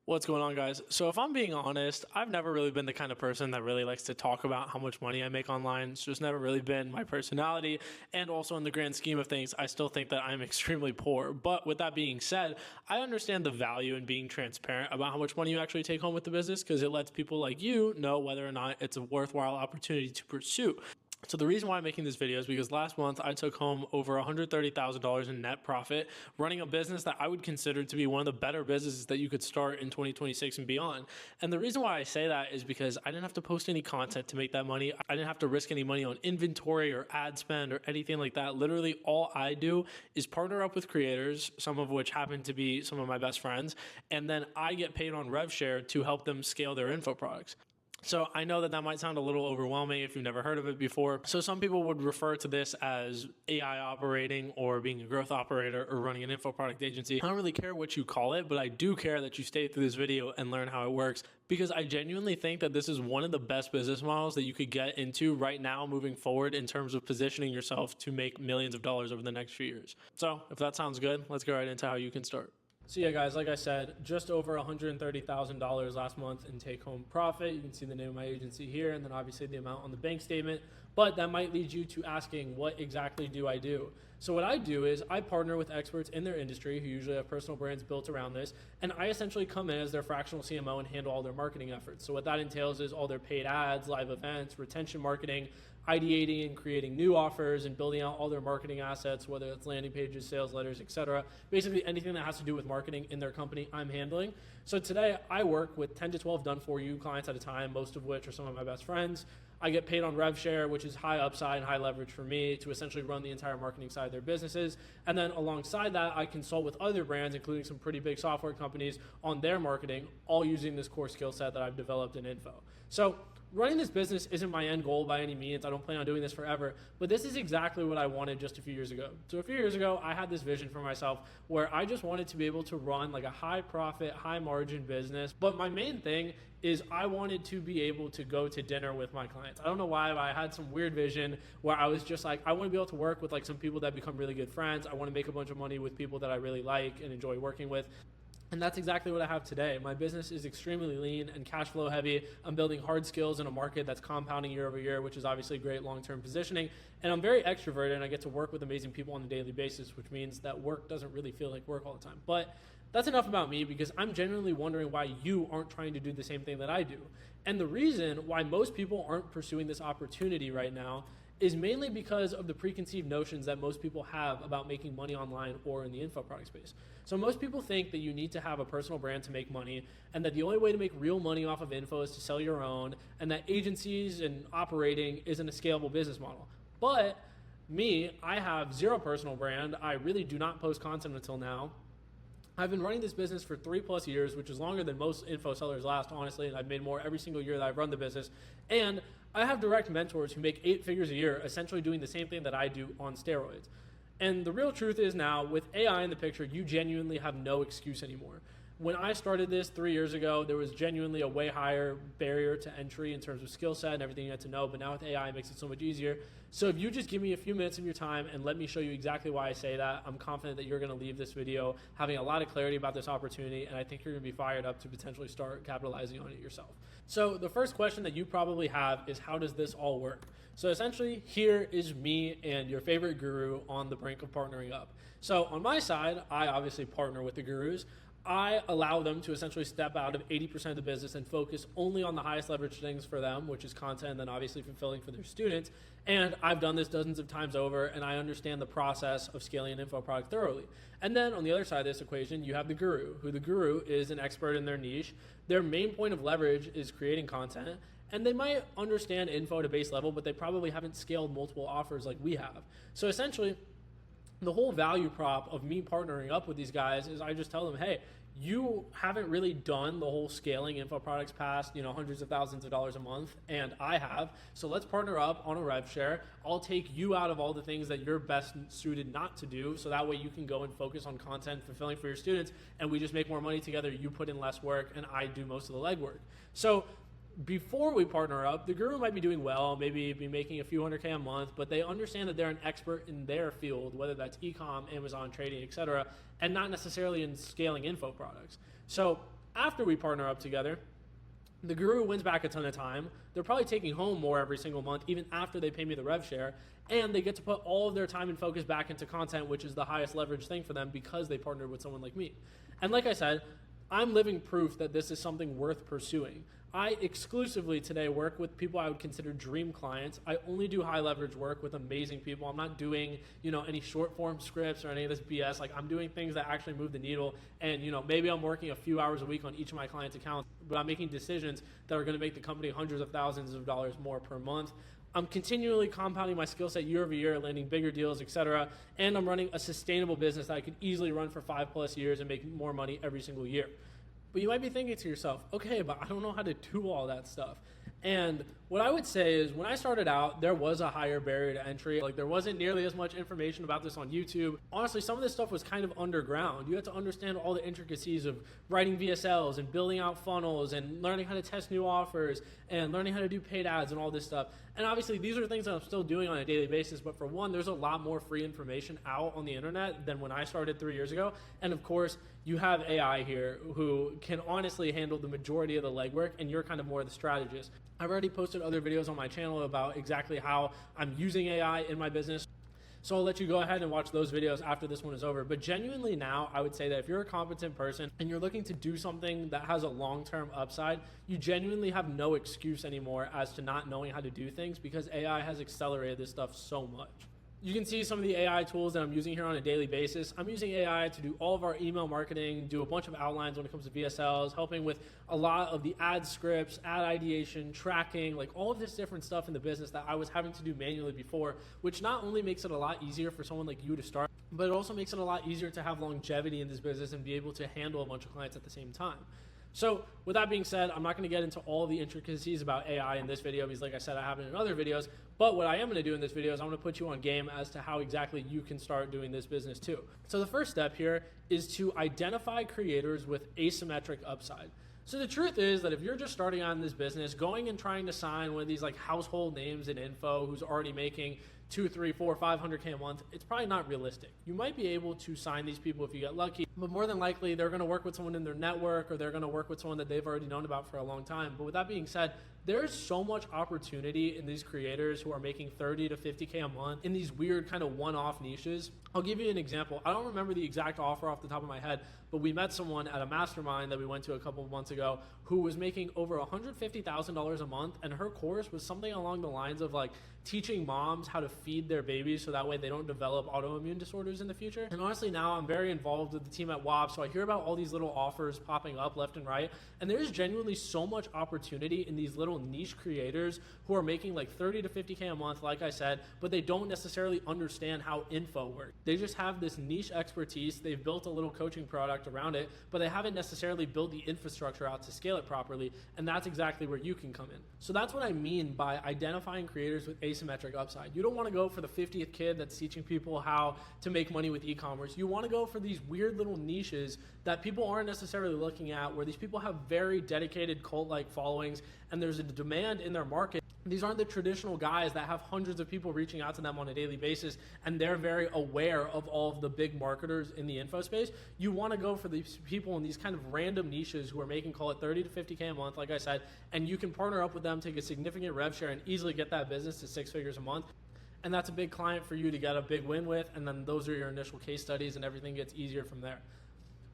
What's going on, guys? So if I'm being honest, I've never really been the kind of person that really likes to talk about how much money I make online. It's just never really been my personality. And also in the grand scheme of things, I still think that I'm extremely poor. But with that being said, I understand the value in being transparent about how much money you actually take home with the business because it lets people like you know whether or not it's a worthwhile opportunity to pursue. So the reason why I'm making this video is because last month I took home over $130,000 in net profit running a business that I would consider to be one of the better businesses that you could start in 2026 and beyond. And the reason why I say that is because I didn't have to post any content to make that money. I didn't have to risk any money on inventory or ad spend or anything like that. Literally all I do is partner up with creators, some of which happen to be some of my best friends, and then I get paid on rev share to help them scale their info products. So I know that that might sound a little overwhelming if you've never heard of it before. So some people would refer to this as AI operating or being a growth operator or running an info product agency. I don't really care what you call it, but I do care that you stay through this video and learn how it works because I genuinely think that this is one of the best business models that you could get into right now moving forward in terms of positioning yourself to make millions of dollars over the next few years. So if that sounds good, let's go right into how you can start. So yeah, guys, like I said, just over $130,000 last month in take-home profit. You can see the name of my agency here, and then obviously the amount on the bank statement. But that might lead you to asking, what exactly do I do? So what I do is I partner with experts in their industry who usually have personal brands built around this, and I essentially come in as their fractional CMO and handle all their marketing efforts. So what that entails is all their paid ads, live events, retention marketing, ideating and creating new offers and building out all their marketing assets, whether it's landing pages, sales letters, etc. Basically anything that has to do with marketing in their company, I'm handling. So today I work with 10 to 12 done for you clients at a time, most of which are some of my best friends. I get paid on rev share, which is high upside and high leverage for me to essentially run the entire marketing side of their businesses. And then alongside that, I consult with other brands, including some pretty big software companies on their marketing, all using this core skill set that I've developed in info. So running this business isn't my end goal by any means. I don't plan on doing this forever, but this is exactly what I wanted just a few years ago. So a few years ago, I had this vision for myself where I just wanted to be able to run like a high profit, high margin business. But my main thing is I wanted to be able to go to dinner with my clients. I don't know why, but I had some weird vision where I was just like, I want to be able to work with like some people that become really good friends. I want to make a bunch of money with people that I really like and enjoy working with. And that's exactly what I have today. My business is extremely lean and cash flow heavy. I'm building hard skills in a market that's compounding year over year, which is obviously great long-term positioning. And I'm very extroverted and I get to work with amazing people on a daily basis, which means that work doesn't really feel like work all the time. But that's enough about me because I'm genuinely wondering why you aren't trying to do the same thing that I do. And the reason why most people aren't pursuing this opportunity right now is mainly because of the preconceived notions that most people have about making money online or in the info product space. So most people think that you need to have a personal brand to make money and that the only way to make real money off of info is to sell your own and that agencies and operating isn't a scalable business model. But me, I have zero personal brand. I really do not post content until now. I've been running this business for 3+ years, which is longer than most info sellers last, honestly, and I've made more every single year that I've run the business. And I have direct mentors who make 8 figures a year, essentially doing the same thing that I do on steroids. And the real truth is now, with AI in the picture, you genuinely have no excuse anymore. When I started this 3 years ago, there was genuinely a way higher barrier to entry in terms of skill set and everything you had to know, but now with AI, it makes it so much easier. So if you just give me a few minutes of your time and let me show you exactly why I say that, I'm confident that you're gonna leave this video having a lot of clarity about this opportunity, and I think you're gonna be fired up to potentially start capitalizing on it yourself. So the first question that you probably have is, how does this all work? So essentially, here is me and your favorite guru on the brink of partnering up. So on my side, I obviously partner with the gurus. I allow them to essentially step out of 80% of the business and focus only on the highest leverage things for them, which is content and then obviously fulfilling for their students. And I've done this dozens of times over, and I understand the process of scaling an info product thoroughly. And then on the other side of this equation, you have the guru, who the guru is an expert in their niche. Their main point of leverage is creating content, and they might understand info at a base level, but they probably haven't scaled multiple offers like we have. So essentially, the whole value prop of me partnering up with these guys is I just tell them, hey, you haven't really done the whole scaling info products past, hundreds of thousands of dollars a month, and I have. So let's partner up on a rev share. I'll take you out of all the things that you're best suited not to do, so that way you can go and focus on content fulfilling for your students, and we just make more money together. You put in less work, and I do most of the legwork. So before we partner up, the guru might be doing well, maybe be making a few $100K a month, but they understand that they're an expert in their field, whether that's e-com, Amazon, trading, etc., and not necessarily in scaling info products. So After we partner up together, the guru wins back a ton of time. They're probably taking home more every single month, even after they pay me the rev share. And they get to put all of their time and focus back into content, which is the highest leverage thing for them because they partnered with someone like me. And like I said, I'm living proof that this is something worth pursuing. I exclusively today work with people I would consider dream clients. I only do high leverage work with amazing people. I'm not doing, any short form scripts or any of this BS. Like, I'm doing things that actually move the needle. And, maybe I'm working a few hours a week on each of my clients' accounts, but I'm making decisions that are going to make the company hundreds of thousands of dollars more per month. I'm continually compounding my skill set year over year, landing bigger deals, etc. And I'm running a sustainable business that I could easily run for 5+ years and make more money every single year. But you might be thinking to yourself, okay, but I don't know how to do all that stuff. And what I would say is when I started out, there was a higher barrier to entry. Like, there wasn't nearly as much information about this on YouTube. Honestly, some of this stuff was kind of underground. You had to understand all the intricacies of writing VSLs and building out funnels and learning how to test new offers and learning how to do paid ads and all this stuff. And obviously, these are things that I'm still doing on a daily basis. But for one, there's a lot more free information out on the internet than when I started 3 years ago. And of course, you have AI here who can honestly handle the majority of the legwork, and you're kind of more the strategist. I've already posted other videos on my channel about exactly how I'm using AI in my business. So I'll let you go ahead and watch those videos after this one is over. But genuinely now, I would say that if you're a competent person and you're looking to do something that has a long-term upside, you genuinely have no excuse anymore as to not knowing how to do things because AI has accelerated this stuff so much. You can see some of the AI tools that I'm using here on a daily basis. I'm using AI to do all of our email marketing, do a bunch of outlines when it comes to VSLs, helping with a lot of the ad scripts, ad ideation, tracking, like all of this different stuff in the business that I was having to do manually before, which not only makes it a lot easier for someone like you to start, but it also makes it a lot easier to have longevity in this business and be able to handle a bunch of clients at the same time. So with that being said, I'm not going to get into all the intricacies about AI in this video because like I said, I have it in other videos. But what I am going to do in this video is I'm going to put you on game as to how exactly you can start doing this business too. So the first step here is to identify creators with asymmetric upside. So the truth is that if you're just starting out in this business, going and trying to sign one of these like household names in info who's already making 2, 3, 4, 500K a month, it's probably not realistic. You might be able to sign these people if you get lucky, but more than likely they're going to work with someone in their network or they're going to work with someone that they've already known about for a long time. But with that being said, there's so much opportunity in these creators who are making 30 to 50K a month in these weird kind of one-off niches. I'll give you an example. I don't remember the exact offer off the top of my head, but we met someone at a mastermind that we went to a couple of months ago who was making over $150,000 a month, and her course was something along the lines of like teaching moms how to feed their babies so that way they don't develop autoimmune disorders in the future. And honestly, now I'm very involved with the team at WOP, so I hear about all these little offers popping up left and right, and there's genuinely so much opportunity in these little niche creators who are making like 30 to 50K a month, like I said, but they don't necessarily understand how info works. They just have this niche expertise. They've built a little coaching product around it, but they haven't necessarily built the infrastructure out to scale it properly, and that's exactly where you can come in. So that's what I mean by identifying creators with asymmetric upside. You don't want to go for the 50th kid that's teaching people how to make money with e-commerce. You want to go for these weird little niches that people aren't necessarily looking at, where these people have very dedicated cult-like followings and there's a demand in their market. These aren't the traditional guys that have hundreds of people reaching out to them on a daily basis, and they're very aware of all of the big marketers in the info space. You want to go for these people in these kind of random niches who are making, call it 30 to 50K a month, like I said, and you can partner up with them, take a significant rev share, and easily get that business to 6 figures a month. And that's a big client for you to get a big win with, and then those are your initial case studies, and everything gets easier from there.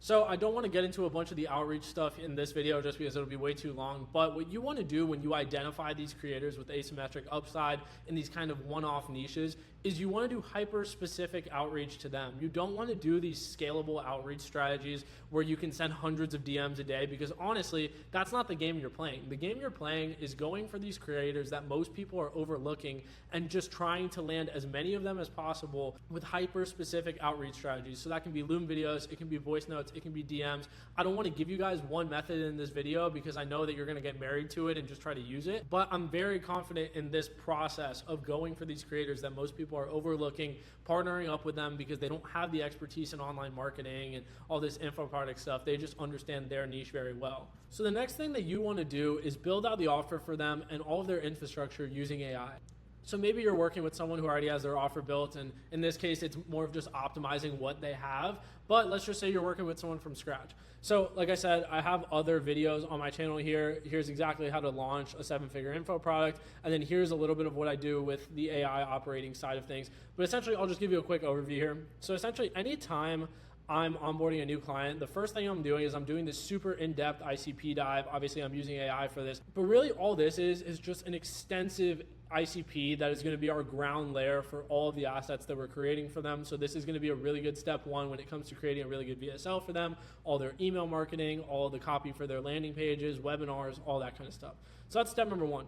So I don't want to get into a bunch of the outreach stuff in this video just because it'll be way too long, but what you want to do when you identify these creators with asymmetric upside in these kind of one-off niches is you want to do hyper-specific outreach to them. You don't want to do these scalable outreach strategies where you can send hundreds of DMs a day, because honestly, that's not the game you're playing. The game you're playing is going for these creators that most people are overlooking and just trying to land as many of them as possible with hyper-specific outreach strategies. So that can be Loom videos, it can be voice notes, it can be DMs. I don't want to give you guys one method in this video because I know that you're going to get married to it and just try to use it, but I'm very confident in this process of going for these creators that most people are overlooking, partnering up with them because they don't have the expertise in online marketing and all this info product stuff. They just understand their niche very well. So the next thing that you want to do is build out the offer for them and all of their infrastructure using AI. So maybe you're working with someone who already has their offer built, and in this case, it's more of just optimizing what they have. But let's just say you're working with someone from scratch. So like I said, I have other videos on my channel here. Here's exactly how to launch a 7-figure info product. And then here's a little bit of what I do with the AI operating side of things. But essentially, I'll just give you a quick overview here. So essentially, anytime I'm onboarding a new client, the first thing I'm doing is I'm doing this super in-depth ICP dive. Obviously, I'm using AI for this, but really all this is just an extensive ICP that is going to be our ground layer for all of the assets that we're creating for them. So this is going to be a really good step one when it comes to creating a really good VSL for them, all their email marketing, all the copy for their landing pages, webinars, all that kind of stuff. So that's step number one.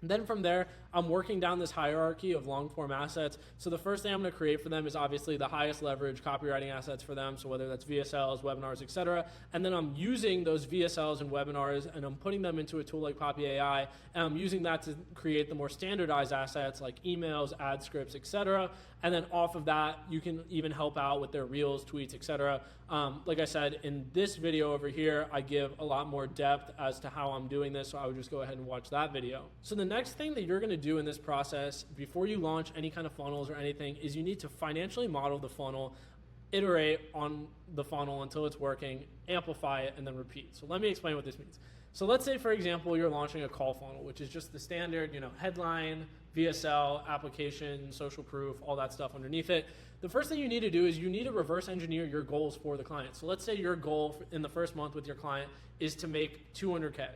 Then from there, I'm working down this hierarchy of long form assets. So the first thing I'm going to create for them is obviously the highest leverage copywriting assets for them. So whether that's VSLs, webinars, etc. And then I'm using those VSLs and webinars and I'm putting them into a tool like Poppy AI. And I'm using that to create the more standardized assets like emails, ad scripts, etc. And then off of that, you can even help out with their reels, tweets, etc. Like I said, in this video over here, I give a lot more depth as to how I'm doing this. So I would just go ahead and watch that video. So the next thing that you're going to do in this process before you launch any kind of funnels or anything is you need to financially model the funnel, iterate on the funnel until it's working, amplify it, and then repeat. So let me explain what this means. So let's say, for example, you're launching a call funnel, which is just the standard, headline, VSL, application, social proof, all that stuff underneath it. The first thing you need to do is you need to reverse engineer your goals for the client. So let's say your goal in the first month with your client is to make 200K.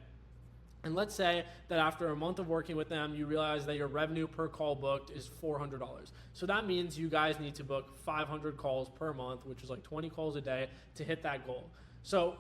And let's say that after a month of working with them, you realize that your revenue per call booked is $400. So that means you guys need to book 500 calls per month, which is like 20 calls a day to hit that goal. So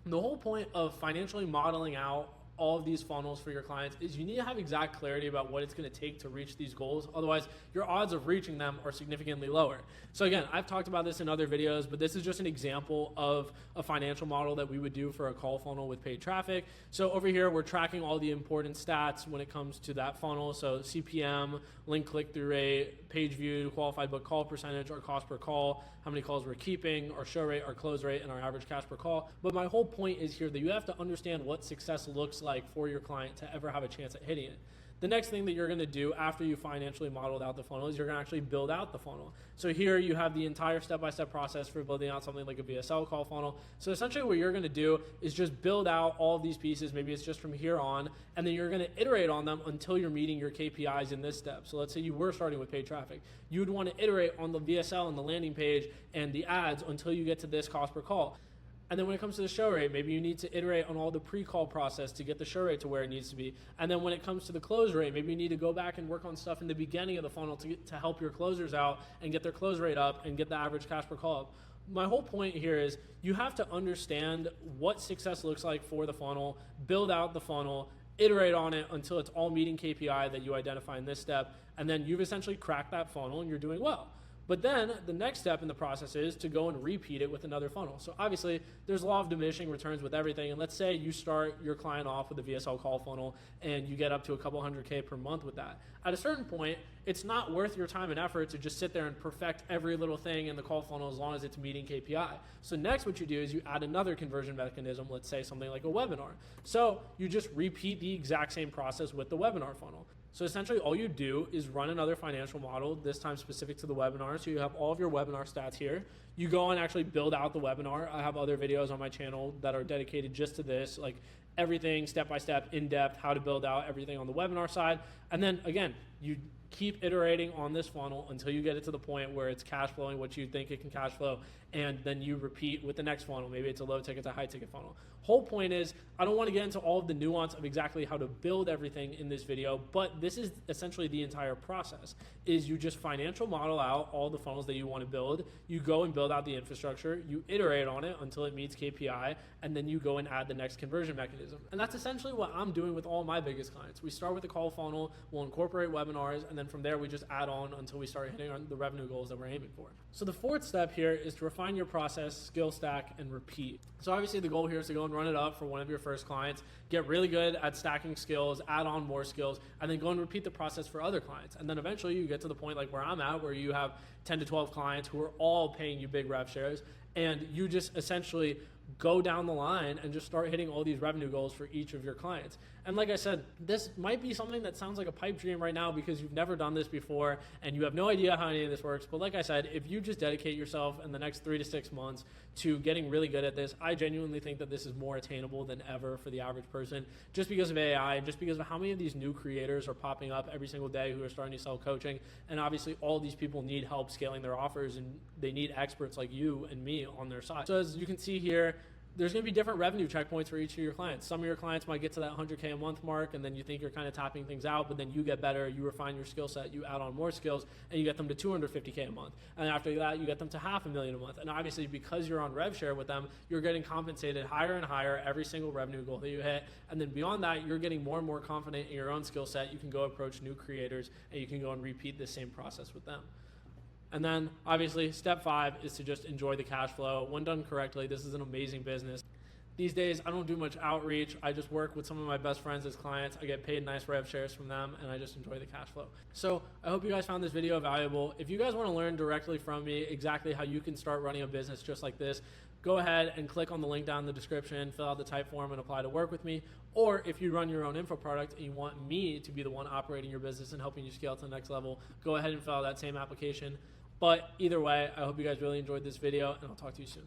the whole point of financially modeling out all of these funnels for your clients is you need to have exact clarity about what it's going to take to reach these goals. Otherwise, your odds of reaching them are significantly lower. So again, I've talked about this in other videos, but this is just an example of a financial model that we would do for a call funnel with paid traffic. So over here, we're tracking all the important stats when it comes to that funnel. So CPM, link click-through rate, page viewed, qualified book call percentage, our cost per call, how many calls we're keeping, our show rate, our close rate, and our average cash per call. But my whole point is here that you have to understand what success looks like for your client to ever have a chance at hitting it. The next thing that you're going to do after you financially modeled out the funnel is you're going to actually build out the funnel. So here you have the entire step-by-step process for building out something like a VSL call funnel. So essentially what you're going to do is just build out all of these pieces. Maybe it's just from here on, and then you're going to iterate on them until you're meeting your KPIs in this step. So let's say you were starting with paid traffic. You would want to iterate on the VSL and the landing page and the ads until you get to this cost per call. And then when it comes to the show rate, maybe you need to iterate on all the pre-call process to get the show rate to where it needs to be. And then when it comes to the close rate, maybe you need to go back and work on stuff in the beginning of the funnel to help your closers out and get their close rate up and get the average cash per call up. My whole point here is you have to understand what success looks like for the funnel, build out the funnel, iterate on it until it's all meeting KPI that you identify in this step, and then you've essentially cracked that funnel and you're doing well. But then the next step in the process is to go and repeat it with another funnel. So obviously there's a law of diminishing returns with everything. And let's say you start your client off with a VSL call funnel and you get up to a couple $100K per month with that. At a certain point, it's not worth your time and effort to just sit there and perfect every little thing in the call funnel as long as it's meeting KPI. So next what you do is you add another conversion mechanism, let's say something like a webinar. So you just repeat the exact same process with the webinar funnel. So essentially all you do is run another financial model, this time specific to the webinar. So you have all of your webinar stats here. You go and actually build out the webinar. I have other videos on my channel that are dedicated just to this, like everything step-by-step, in-depth, how to build out everything on the webinar side. And then again, you keep iterating on this funnel until you get it to the point where it's cash flowing what you think it can cash flow, and then you repeat with the next funnel. Maybe it's a low ticket to high ticket funnel. Whole point is, I don't want to get into all of the nuance of exactly how to build everything in this video, but this is essentially the entire process, is you just financial model out all the funnels that you want to build, you go and build out the infrastructure, you iterate on it until it meets KPI, and then you go and add the next conversion mechanism. And that's essentially what I'm doing with all my biggest clients. We start with a call funnel, we'll incorporate webinars, and then from there we just add on until we start hitting the revenue goals that we're aiming for. So the fourth step here is to refine your process, skill stack, and repeat. So obviously the goal here is to go and run it up for one of your first clients, get really good at stacking skills, add on more skills, and then go and repeat the process for other clients. And then eventually you get to the point like where I'm at, where you have 10 to 12 clients who are all paying you big rev shares, and you just essentially go down the line and just start hitting all these revenue goals for each of your clients. And like I said, this might be something that sounds like a pipe dream right now because you've never done this before and you have no idea how any of this works. But like I said, if you just dedicate yourself in the next 3 to 6 months to getting really good at this, I genuinely think that this is more attainable than ever for the average person, just because of AI and just because of how many of these new creators are popping up every single day who are starting to sell coaching. And obviously all these people need help scaling their offers, and they need experts like you and me on their side. So as you can see here, there's going to be different revenue checkpoints for each of your clients. Some of your clients might get to that 100K a month mark, and then you think you're kind of topping things out, but then you get better, you refine your skill set, you add on more skills, and you get them to 250K a month. And after that, you get them to $500,000 a month. And obviously, because you're on rev share with them, you're getting compensated higher and higher every single revenue goal that you hit. And then beyond that, you're getting more and more confident in your own skill set. You can go approach new creators, and you can go and repeat the same process with them. And then obviously step 5 is to just enjoy the cash flow. When done correctly, this is an amazing business. These days, I don't do much outreach. I just work with some of my best friends as clients. I get paid nice rev shares from them, and I just enjoy the cash flow. So I hope you guys found this video valuable. If you guys want to learn directly from me exactly how you can start running a business just like this, go ahead and click on the link down in the description, fill out the type form, and apply to work with me. Or if you run your own info product and you want me to be the one operating your business and helping you scale to the next level, go ahead and fill out that same application. But either way, I hope you guys really enjoyed this video, and I'll talk to you soon.